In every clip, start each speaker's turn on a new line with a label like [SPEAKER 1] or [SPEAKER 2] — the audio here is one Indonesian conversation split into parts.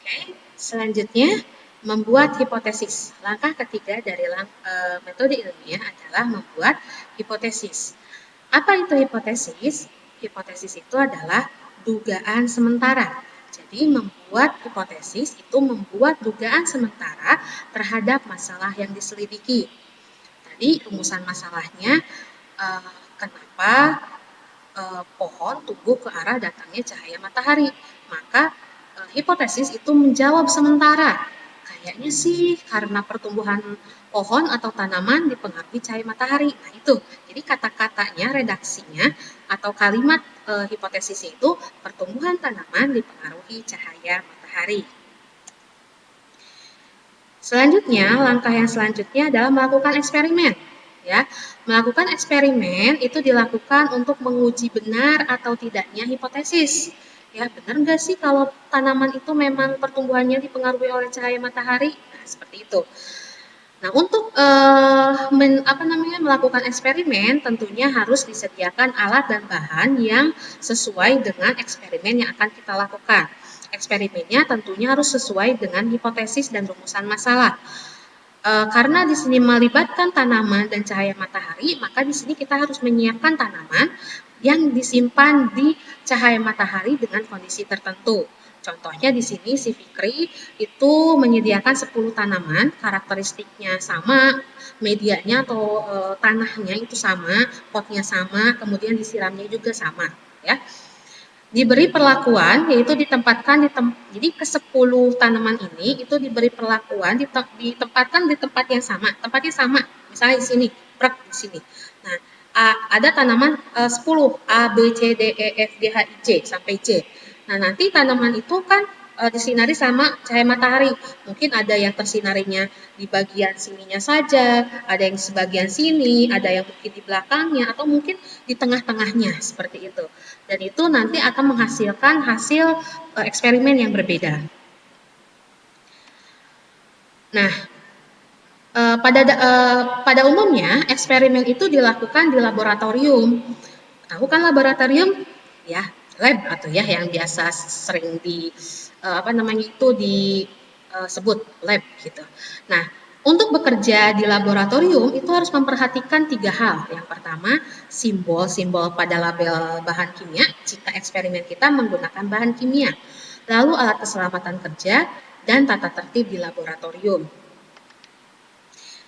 [SPEAKER 1] Oke, selanjutnya membuat hipotesis. Langkah ketiga dari metode ilmiah adalah membuat hipotesis. Apa itu hipotesis? Hipotesis itu adalah dugaan sementara. Jadi membuat hipotesis itu membuat dugaan sementara terhadap masalah yang diselidiki. Tadi rumusan masalahnya kenapa pohon tumbuh ke arah datangnya cahaya matahari. Maka hipotesis itu menjawab sementara. Kayaknya sih karena pertumbuhan pohon atau tanaman dipengaruhi cahaya matahari. Nah itu, jadi kata-katanya, redaksinya atau kalimat hipotesisnya itu pertumbuhan tanaman dipengaruhi cahaya matahari. Selanjutnya, langkah yang selanjutnya adalah melakukan eksperimen. Ya, melakukan eksperimen itu dilakukan untuk menguji benar atau tidaknya hipotesis. Ya, benar nggak sih kalau tanaman itu memang pertumbuhannya dipengaruhi oleh cahaya matahari? Nah, seperti itu. Nah, untuk melakukan eksperimen, tentunya harus disediakan alat dan bahan yang sesuai dengan eksperimen yang akan kita lakukan. Eksperimennya tentunya harus sesuai dengan hipotesis dan rumusan masalah. Karena di sini melibatkan tanaman dan cahaya matahari, maka di sini kita harus menyiapkan tanaman yang disimpan di cahaya matahari dengan kondisi tertentu. Contohnya di sini si Fikri itu menyediakan 10 tanaman, karakteristiknya sama, medianya atau tanahnya itu sama, potnya sama, kemudian disiramnya juga sama, ya. Diberi perlakuan yaitu ditempatkan jadi ke-10 tanaman ini itu diberi perlakuan ditempatkan di tempat yang sama. Tempatnya sama. Misalnya di sini, di sini. Nah, ada tanaman 10 A, B, C, D, E, F, G, H, I, J sampai C. Nah, nanti tanaman itu kan disinari sama cahaya matahari. Mungkin ada yang tersinarinya di bagian sininya saja, ada yang di sebagian sini, ada yang mungkin di belakangnya, atau mungkin di tengah-tengahnya, seperti itu. Dan itu nanti akan menghasilkan hasil eksperimen yang berbeda. Nah, pada umumnya eksperimen itu dilakukan di laboratorium. Tahu kan laboratorium? Ya, lab atau ya yang biasa sering disebut lab gitu. Nah, untuk bekerja di laboratorium itu harus memperhatikan 3 hal. Yang pertama, simbol-simbol pada label bahan kimia jika eksperimen kita menggunakan bahan kimia. Lalu alat keselamatan kerja dan tata tertib di laboratorium.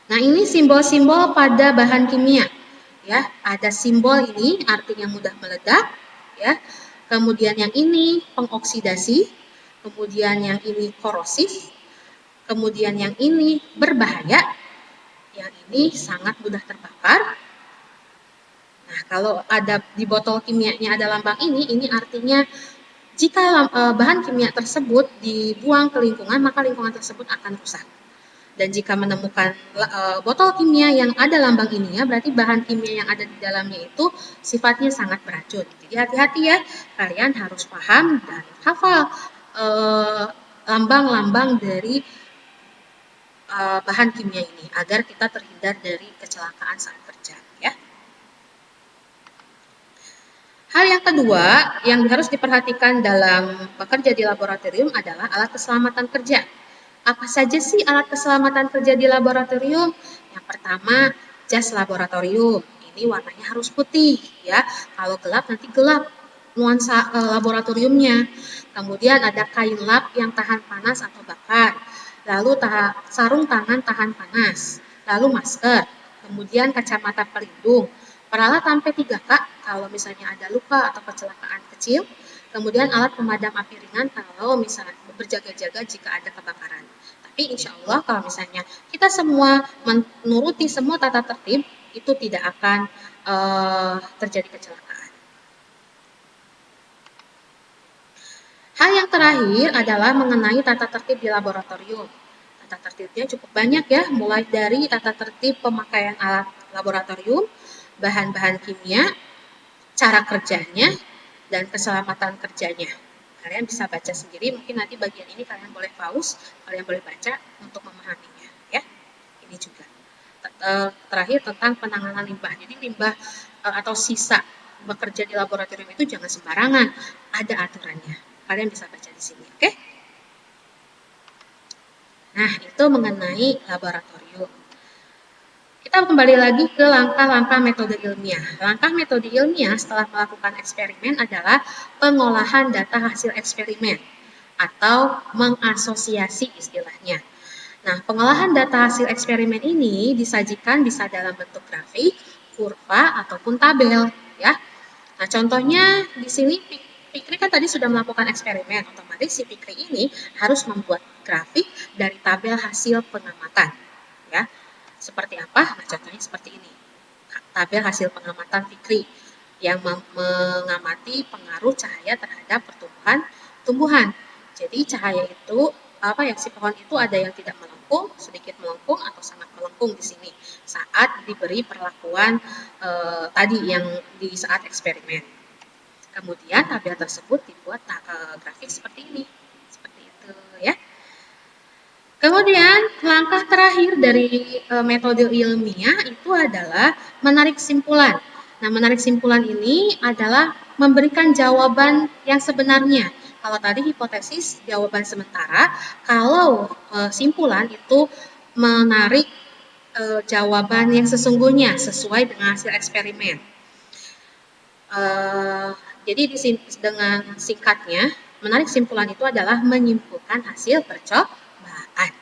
[SPEAKER 1] Nah, ini simbol-simbol pada bahan kimia. Ya, ada simbol ini artinya mudah meledak, ya. Kemudian yang ini pengoksidasi, kemudian yang ini korosif, kemudian yang ini berbahaya, yang ini sangat mudah terbakar. Nah, kalau ada di botol kimianya ada lambang ini artinya jika bahan kimia tersebut dibuang ke lingkungan, maka lingkungan tersebut akan rusak. Dan jika menemukan botol kimia yang ada lambang ini ya, berarti bahan kimia yang ada di dalamnya itu sifatnya sangat beracun. Jadi hati-hati ya, kalian harus paham dan hafal lambang-lambang dari bahan kimia ini agar kita terhindar dari kecelakaan saat kerja ya. Hal yang kedua yang harus diperhatikan dalam bekerja di laboratorium adalah alat keselamatan kerja. Apa saja sih alat keselamatan kerja di laboratorium? Yang pertama, jas laboratorium. Ini warnanya harus putih ya. Kalau gelap nanti gelap nuansa laboratoriumnya. Kemudian ada kain lap yang tahan panas atau bakar. Lalu sarung tangan tahan panas. Lalu masker. Kemudian kacamata pelindung. Peralatan P3K kalau misalnya ada luka atau kecelakaan kecil. Kemudian alat pemadam api ringan kalau misalnya berjaga-jaga jika ada kebakaran. Tapi insya Allah kalau misalnya kita semua menuruti semua tata tertib, itu tidak akan terjadi kecelakaan. Hal yang terakhir adalah mengenai tata tertib di laboratorium. Tata tertibnya cukup banyak ya, mulai dari tata tertib pemakaian alat laboratorium, bahan-bahan kimia, cara kerjanya, dan keselamatan kerjanya. Kalian bisa baca sendiri, mungkin nanti bagian ini kalian boleh pause, kalian boleh baca untuk memahaminya ya. Ini juga. Terakhir tentang penanganan limbah. Jadi limbah atau sisa bekerja di laboratorium itu jangan sembarangan, ada aturannya. Kalian bisa baca di sini, oke? Nah, itu mengenai laboratorium. Kita kembali lagi ke langkah-langkah metode ilmiah. Langkah metode ilmiah setelah melakukan eksperimen adalah pengolahan data hasil eksperimen atau mengasosiasi istilahnya. Nah, pengolahan data hasil eksperimen ini disajikan bisa dalam bentuk grafik, kurva, ataupun tabel, ya. Nah, contohnya di sini Fikri kan tadi sudah melakukan eksperimen, otomatis si Fikri ini harus membuat grafik dari tabel hasil pengamatan, ya. Seperti apa? Nah, contohnya seperti ini. Tabel hasil pengamatan Fikri yang mengamati pengaruh cahaya terhadap pertumbuhan tumbuhan. Jadi cahaya itu apa ya, si pohon itu ada yang tidak melengkung, sedikit melengkung atau sangat melengkung di sini saat diberi perlakuan tadi yang di saat eksperimen. Kemudian tabel tersebut dibuat grafik seperti ini. Seperti itu ya. Kemudian langkah terakhir dari metode ilmiah itu adalah menarik simpulan. Nah, menarik simpulan ini adalah memberikan jawaban yang sebenarnya. Kalau tadi hipotesis jawaban sementara, kalau simpulan itu menarik jawaban yang sesungguhnya sesuai dengan hasil eksperimen. Jadi dengan singkatnya, menarik simpulan itu adalah menyimpulkan hasil percobaan.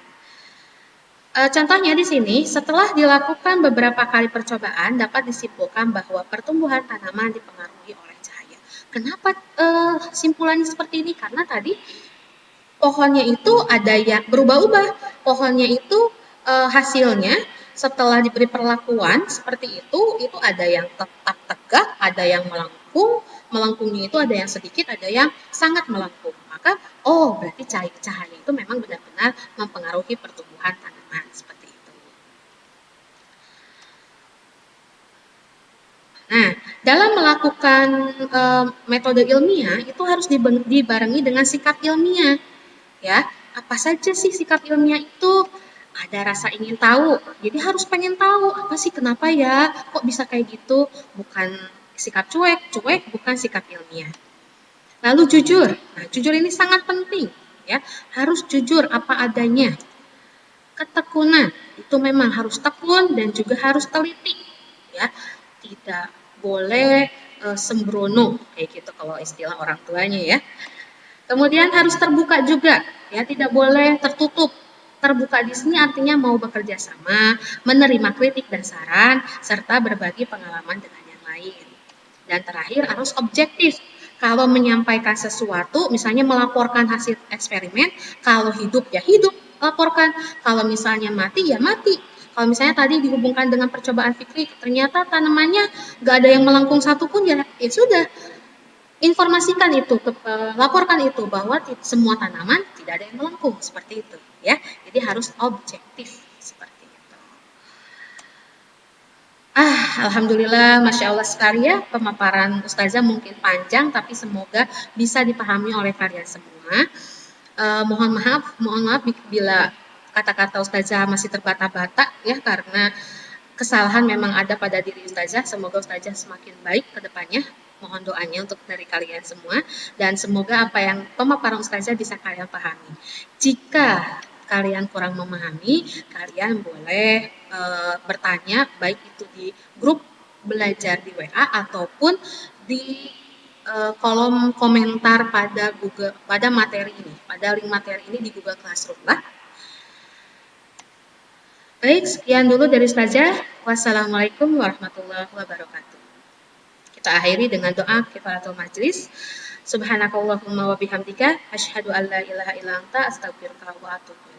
[SPEAKER 1] Contohnya di sini, setelah dilakukan beberapa kali percobaan, dapat disimpulkan bahwa pertumbuhan tanaman dipengaruhi oleh cahaya. Kenapa simpulannya seperti ini? Karena tadi pohonnya itu ada yang berubah-ubah. Pohonnya itu hasilnya setelah diberi perlakuan seperti itu ada yang tetap tegak, ada yang melengkung. Melengkungnya itu ada yang sedikit, ada yang sangat melengkung. Maka, berarti cahaya itu memang benar-benar mempengaruhi pertumbuhan tanaman seperti itu. Nah, dalam melakukan metode ilmiah itu harus dibarengi dengan sikap ilmiah. Ya, apa saja sih sikap ilmiah itu? Ada rasa ingin tahu, jadi harus pengen tahu apa sih, kenapa ya, kok bisa kayak gitu? Bukan sikap cuek bukan sikap ilmiah. Lalu jujur, nah jujur ini sangat penting, ya, harus jujur apa adanya. Ketekunan, itu memang harus tekun dan juga harus teliti, ya, tidak boleh sembrono kayak gitu kalau istilah orang tuanya ya. Kemudian harus terbuka juga, ya, tidak boleh tertutup. Terbuka di sini artinya mau bekerja sama, menerima kritik dan saran, serta berbagi pengalaman dengan yang lain. Dan terakhir harus objektif. Kalau menyampaikan sesuatu, misalnya melaporkan hasil eksperimen, kalau hidup ya hidup, laporkan. Kalau misalnya mati ya mati. Kalau misalnya tadi dihubungkan dengan percobaan Fikri, ternyata tanamannya gak ada yang melengkung satupun, ya sudah, informasikan itu, laporkan itu bahwa semua tanaman tidak ada yang melengkung seperti itu, ya. Jadi harus objektif seperti itu. Alhamdulillah, masya Allah sekali ya, pemaparan Ustazah mungkin panjang, tapi semoga bisa dipahami oleh kalian semua. Mohon maaf bila kata-kata Ustazah masih terbata-bata ya, karena kesalahan memang ada pada diri Ustazah. Semoga Ustazah semakin baik ke depannya. Mohon doanya untuk dari kalian semua. Dan semoga apa yang pemaparan Ustazah bisa kalian pahami. Jika kalian kurang memahami, kalian boleh bertanya, baik itu di grup belajar di WA ataupun di kolom komentar pada materi ini, pada link materi ini di Google Classroom lah. Baik, sekian dulu dari Ustazah. Wassalamualaikum warahmatullahi wabarakatuh. Kita akhiri dengan doa kifaratul majlis. Subhanakallahumma wa bihamdika asyhadu an la ilaha illa anta astaghfiruka wa atubu